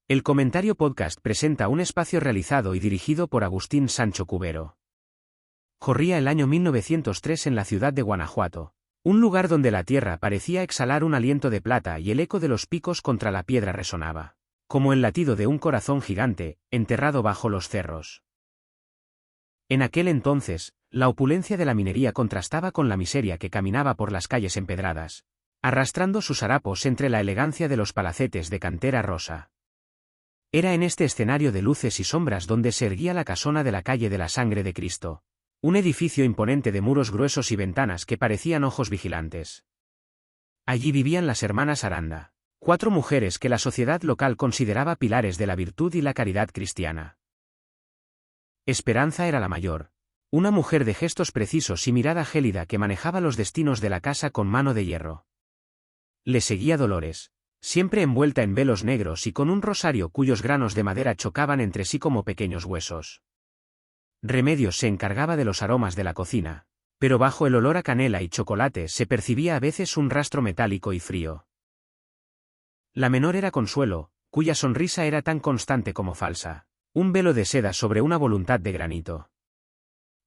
El Comentario Podcast presenta un espacio realizado y dirigido por Agustín Sancho Cubero. Corría el año 1903 en la ciudad de Guanajuato, un lugar donde la tierra parecía exhalar un aliento de plata y el eco de los picos contra la piedra resonaba, como el latido de un corazón gigante, enterrado bajo los cerros. En aquel entonces, la opulencia de la minería contrastaba con la miseria que caminaba por las calles empedradas, arrastrando sus harapos entre la elegancia de los palacetes de cantera rosa. Era en este escenario de luces y sombras donde se erguía la casona de la calle de la Sangre de Cristo, un edificio imponente de muros gruesos y ventanas que parecían ojos vigilantes. Allí vivían las hermanas Aranda, 4 mujeres que la sociedad local consideraba pilares de la virtud y la caridad cristiana. Esperanza era la mayor, una mujer de gestos precisos y mirada gélida que manejaba los destinos de la casa con mano de hierro. Le seguía Dolores, siempre envuelta en velos negros y con un rosario cuyos granos de madera chocaban entre sí como pequeños huesos. Remedios se encargaba de los aromas de la cocina, pero bajo el olor a canela y chocolate se percibía a veces un rastro metálico y frío. La menor era Consuelo, cuya sonrisa era tan constante como falsa, un velo de seda sobre una voluntad de granito.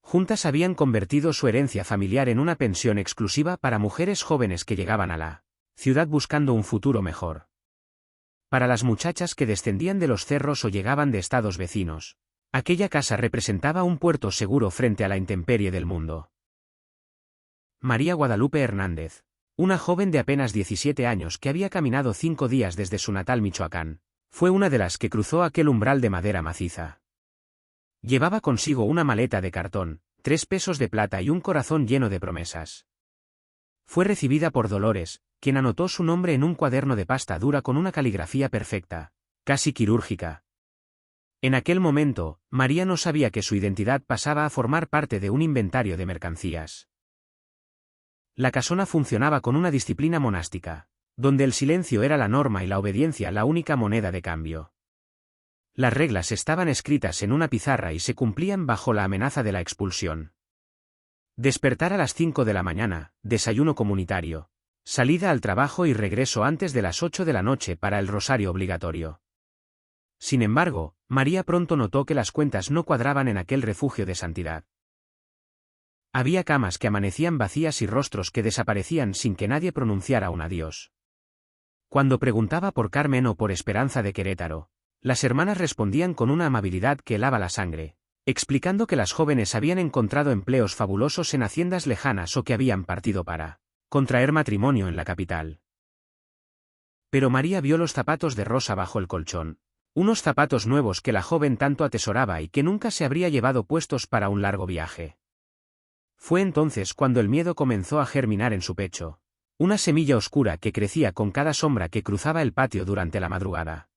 Juntas habían convertido su herencia familiar en una pensión exclusiva para mujeres jóvenes que llegaban a la ciudad buscando un futuro mejor. Para las muchachas que descendían de los cerros o llegaban de estados vecinos, aquella casa representaba un puerto seguro frente a la intemperie del mundo. María Guadalupe Hernández, una joven de apenas 17 años que había caminado 5 días desde su natal Michoacán, fue una de las que cruzó aquel umbral de madera maciza. Llevaba consigo una maleta de cartón, 3 pesos de plata y un corazón lleno de promesas. Fue recibida por Dolores, quien anotó su nombre en un cuaderno de pasta dura con una caligrafía perfecta, casi quirúrgica. En aquel momento, María no sabía que su identidad pasaba a formar parte de un inventario de mercancías. La casona funcionaba con una disciplina monástica, donde el silencio era la norma y la obediencia la única moneda de cambio. Las reglas estaban escritas en una pizarra y se cumplían bajo la amenaza de la expulsión. Despertar a las 5 de la mañana, desayuno comunitario, salida al trabajo y regreso antes de las 8 de la noche para el rosario obligatorio. Sin embargo, María pronto notó que las cuentas no cuadraban en aquel refugio de santidad. Había camas que amanecían vacías y rostros que desaparecían sin que nadie pronunciara un adiós. Cuando preguntaba por Carmen o por Esperanza de Querétaro, las hermanas respondían con una amabilidad que helaba la sangre, explicando que las jóvenes habían encontrado empleos fabulosos en haciendas lejanas o que habían partido para contraer matrimonio en la capital. Pero María vio los zapatos de Rosa bajo el colchón, unos zapatos nuevos que la joven tanto atesoraba y que nunca se habría llevado puestos para un largo viaje. Fue entonces cuando el miedo comenzó a germinar en su pecho, una semilla oscura que crecía con cada sombra que cruzaba el patio durante la madrugada.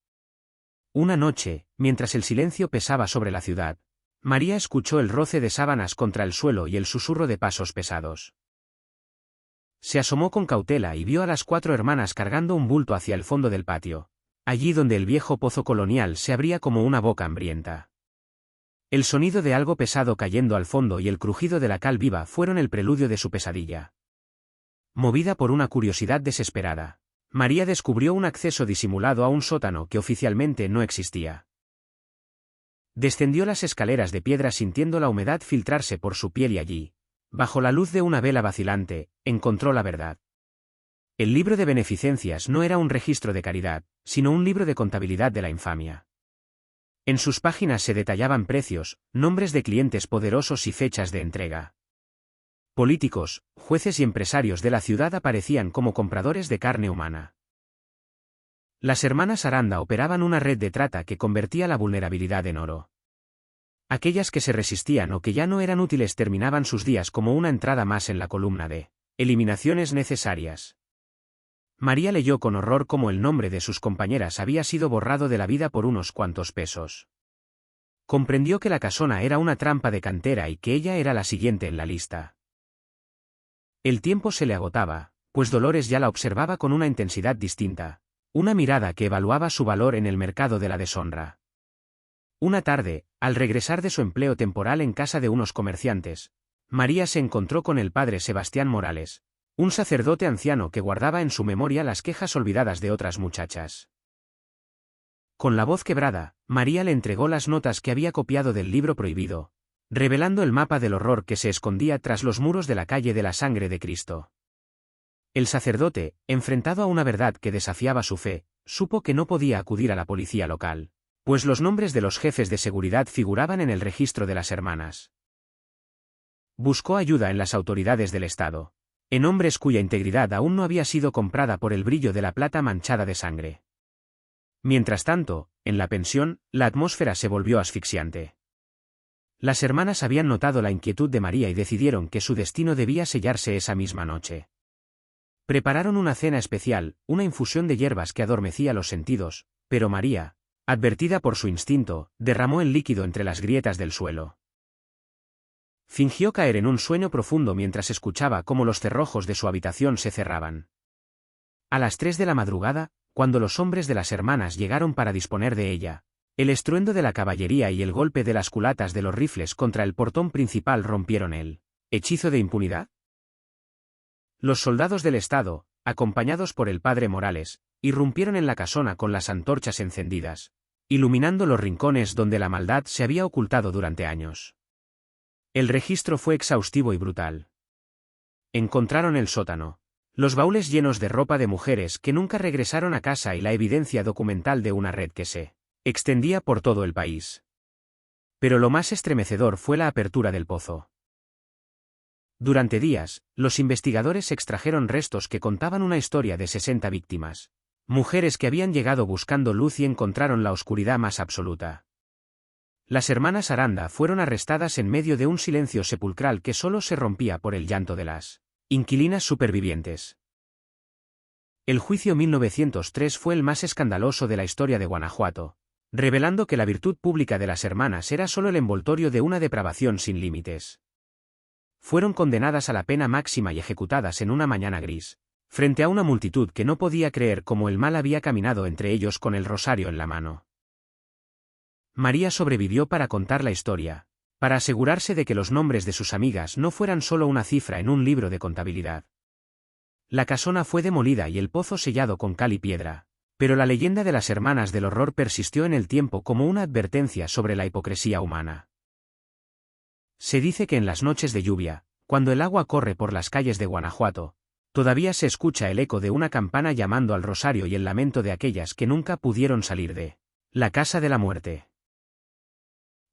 Una noche, mientras el silencio pesaba sobre la ciudad, María escuchó el roce de sábanas contra el suelo y el susurro de pasos pesados. Se asomó con cautela y vio a las 4 hermanas cargando un bulto hacia el fondo del patio, allí donde el viejo pozo colonial se abría como una boca hambrienta. El sonido de algo pesado cayendo al fondo y el crujido de la cal viva fueron el preludio de su pesadilla. Movida por una curiosidad desesperada, María descubrió un acceso disimulado a un sótano que oficialmente no existía. Descendió las escaleras de piedra sintiendo la humedad filtrarse por su piel y allí, bajo la luz de una vela vacilante, encontró la verdad. El libro de beneficencias no era un registro de caridad, sino un libro de contabilidad de la infamia. En sus páginas se detallaban precios, nombres de clientes poderosos y fechas de entrega. Políticos, jueces y empresarios de la ciudad aparecían como compradores de carne humana. Las hermanas Aranda operaban una red de trata que convertía la vulnerabilidad en oro. Aquellas que se resistían o que ya no eran útiles terminaban sus días como una entrada más en la columna de eliminaciones necesarias. María leyó con horror cómo el nombre de sus compañeras había sido borrado de la vida por unos cuantos pesos. Comprendió que la casona era una trampa de cantera y que ella era la siguiente en la lista. El tiempo se le agotaba, pues Dolores ya la observaba con una intensidad distinta, una mirada que evaluaba su valor en el mercado de la deshonra. Una tarde, al regresar de su empleo temporal en casa de unos comerciantes, María se encontró con el padre Sebastián Morales, un sacerdote anciano que guardaba en su memoria las quejas olvidadas de otras muchachas. Con la voz quebrada, María le entregó las notas que había copiado del libro prohibido, revelando el mapa del horror que se escondía tras los muros de la calle de la Sangre de Cristo. El sacerdote, enfrentado a una verdad que desafiaba su fe, supo que no podía acudir a la policía local, pues los nombres de los jefes de seguridad figuraban en el registro de las hermanas. Buscó ayuda en las autoridades del Estado, en hombres cuya integridad aún no había sido comprada por el brillo de la plata manchada de sangre. Mientras tanto, en la pensión, la atmósfera se volvió asfixiante. Las hermanas habían notado la inquietud de María y decidieron que su destino debía sellarse esa misma noche. Prepararon una cena especial, una infusión de hierbas que adormecía los sentidos, pero María, advertida por su instinto, derramó el líquido entre las grietas del suelo. Fingió caer en un sueño profundo mientras escuchaba cómo los cerrojos de su habitación se cerraban. A las 3 de la madrugada, cuando los hombres de las hermanas llegaron para disponer de ella, el estruendo de la caballería y el golpe de las culatas de los rifles contra el portón principal rompieron el hechizo de impunidad. Los soldados del Estado, acompañados por el padre Morales, irrumpieron en la casona con las antorchas encendidas, iluminando los rincones donde la maldad se había ocultado durante años. El registro fue exhaustivo y brutal. Encontraron el sótano, los baúles llenos de ropa de mujeres que nunca regresaron a casa y la evidencia documental de una red que se extendía por todo el país. Pero lo más estremecedor fue la apertura del pozo. Durante días, los investigadores extrajeron restos que contaban una historia de 60 víctimas, mujeres que habían llegado buscando luz y encontraron la oscuridad más absoluta. Las hermanas Aranda fueron arrestadas en medio de un silencio sepulcral que solo se rompía por el llanto de las inquilinas supervivientes. El juicio 1903 fue el más escandaloso de la historia de Guanajuato, revelando que la virtud pública de las hermanas era solo el envoltorio de una depravación sin límites. Fueron condenadas a la pena máxima y ejecutadas en una mañana gris, frente a una multitud que no podía creer cómo el mal había caminado entre ellos con el rosario en la mano. María sobrevivió para contar la historia, para asegurarse de que los nombres de sus amigas no fueran solo una cifra en un libro de contabilidad. La casona fue demolida y el pozo sellado con cal y piedra, pero la leyenda de las hermanas del horror persistió en el tiempo como una advertencia sobre la hipocresía humana. Se dice que en las noches de lluvia, cuando el agua corre por las calles de Guanajuato, todavía se escucha el eco de una campana llamando al rosario y el lamento de aquellas que nunca pudieron salir de la casa de la muerte.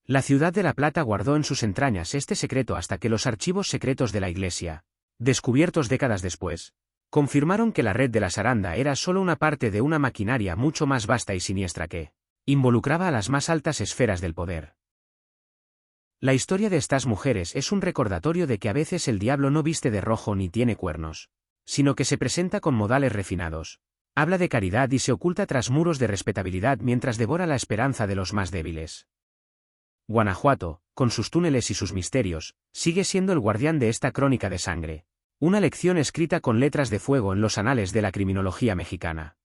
La ciudad de La Plata guardó en sus entrañas este secreto hasta que los archivos secretos de la Iglesia, descubiertos décadas después, confirmaron que la red de las Aranda era solo una parte de una maquinaria mucho más vasta y siniestra que involucraba a las más altas esferas del poder. La historia de estas mujeres es un recordatorio de que a veces el diablo no viste de rojo ni tiene cuernos, sino que se presenta con modales refinados, habla de caridad y se oculta tras muros de respetabilidad mientras devora la esperanza de los más débiles. Guanajuato, con sus túneles y sus misterios, sigue siendo el guardián de esta crónica de sangre, una lección escrita con letras de fuego en los anales de la criminología mexicana.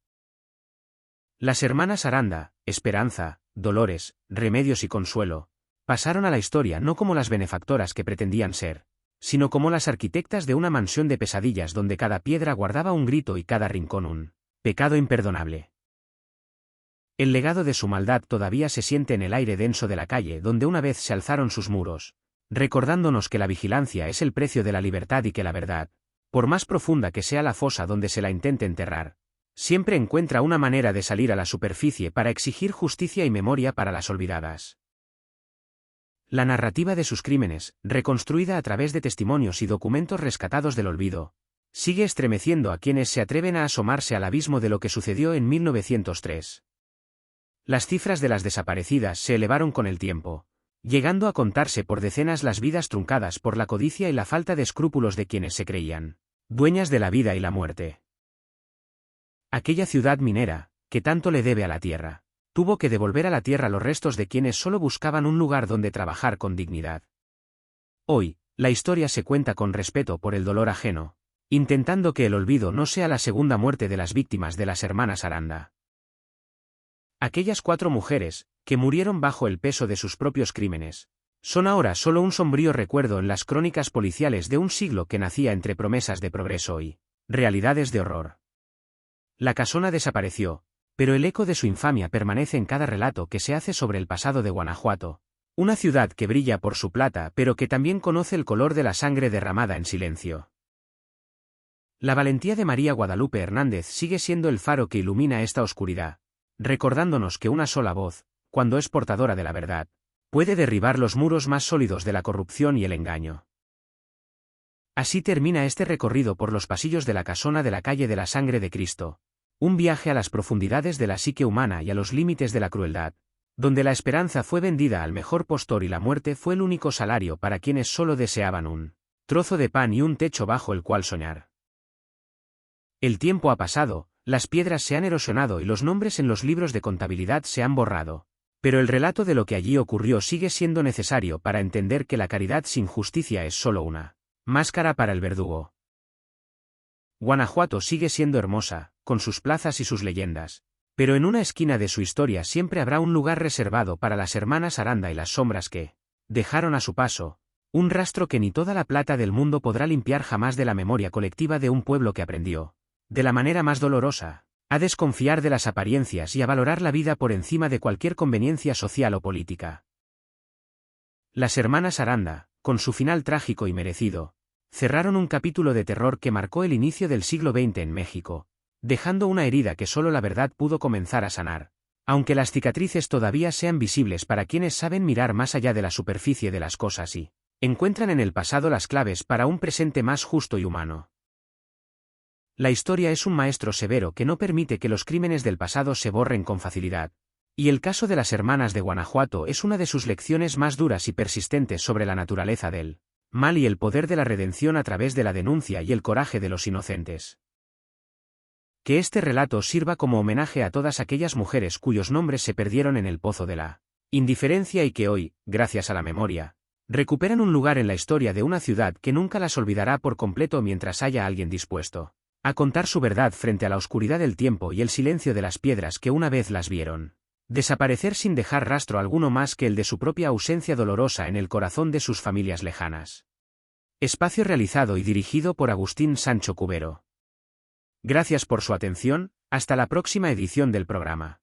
Las hermanas Aranda, Esperanza, Dolores, Remedios y Consuelo, pasaron a la historia no como las benefactoras que pretendían ser, sino como las arquitectas de una mansión de pesadillas donde cada piedra guardaba un grito y cada rincón un pecado imperdonable. El legado de su maldad todavía se siente en el aire denso de la calle donde una vez se alzaron sus muros, recordándonos que la vigilancia es el precio de la libertad y que la verdad, por más profunda que sea la fosa donde se la intente enterrar, siempre encuentra una manera de salir a la superficie para exigir justicia y memoria para las olvidadas. La narrativa de sus crímenes, reconstruida a través de testimonios y documentos rescatados del olvido, sigue estremeciendo a quienes se atreven a asomarse al abismo de lo que sucedió en 1903. Las cifras de las desaparecidas se elevaron con el tiempo, llegando a contarse por decenas las vidas truncadas por la codicia y la falta de escrúpulos de quienes se creían dueñas de la vida y la muerte. Aquella ciudad minera, que tanto le debe a la tierra, tuvo que devolver a la tierra los restos de quienes solo buscaban un lugar donde trabajar con dignidad. Hoy, la historia se cuenta con respeto por el dolor ajeno, intentando que el olvido no sea la segunda muerte de las víctimas de las hermanas Aranda. Aquellas 4 mujeres, que murieron bajo el peso de sus propios crímenes, son ahora solo un sombrío recuerdo en las crónicas policiales de un siglo que nacía entre promesas de progreso y realidades de horror. La casona desapareció, pero el eco de su infamia permanece en cada relato que se hace sobre el pasado de Guanajuato, una ciudad que brilla por su plata pero que también conoce el color de la sangre derramada en silencio. La valentía de María Guadalupe Hernández sigue siendo el faro que ilumina esta oscuridad, recordándonos que una sola voz, cuando es portadora de la verdad, puede derribar los muros más sólidos de la corrupción y el engaño. Así termina este recorrido por los pasillos de la casona de la calle de la Sangre de Cristo, un viaje a las profundidades de la psique humana y a los límites de la crueldad, donde la esperanza fue vendida al mejor postor y la muerte fue el único salario para quienes solo deseaban un trozo de pan y un techo bajo el cual soñar. El tiempo ha pasado, las piedras se han erosionado y los nombres en los libros de contabilidad se han borrado, pero el relato de lo que allí ocurrió sigue siendo necesario para entender que la caridad sin justicia es solo una máscara para el verdugo. Guanajuato sigue siendo hermosa, con sus plazas y sus leyendas, pero en una esquina de su historia siempre habrá un lugar reservado para las hermanas Aranda y las sombras que dejaron a su paso, un rastro que ni toda la plata del mundo podrá limpiar jamás de la memoria colectiva de un pueblo que aprendió, de la manera más dolorosa, a desconfiar de las apariencias y a valorar la vida por encima de cualquier conveniencia social o política. Las hermanas Aranda, con su final trágico y merecido, cerraron un capítulo de terror que marcó el inicio del siglo XX en México, dejando una herida que solo la verdad pudo comenzar a sanar, aunque las cicatrices todavía sean visibles para quienes saben mirar más allá de la superficie de las cosas y encuentran en el pasado las claves para un presente más justo y humano. La historia es un maestro severo que no permite que los crímenes del pasado se borren con facilidad, y el caso de las hermanas de Guanajuato es una de sus lecciones más duras y persistentes sobre la naturaleza del mal y el poder de la redención a través de la denuncia y el coraje de los inocentes. Que este relato sirva como homenaje a todas aquellas mujeres cuyos nombres se perdieron en el pozo de la indiferencia y que hoy, gracias a la memoria, recuperan un lugar en la historia de una ciudad que nunca las olvidará por completo mientras haya alguien dispuesto a contar su verdad frente a la oscuridad del tiempo y el silencio de las piedras que una vez las vieron desaparecer sin dejar rastro alguno más que el de su propia ausencia dolorosa en el corazón de sus familias lejanas. Espacio realizado y dirigido por Agustín Sancho Cubero. Gracias por su atención, hasta la próxima edición del programa.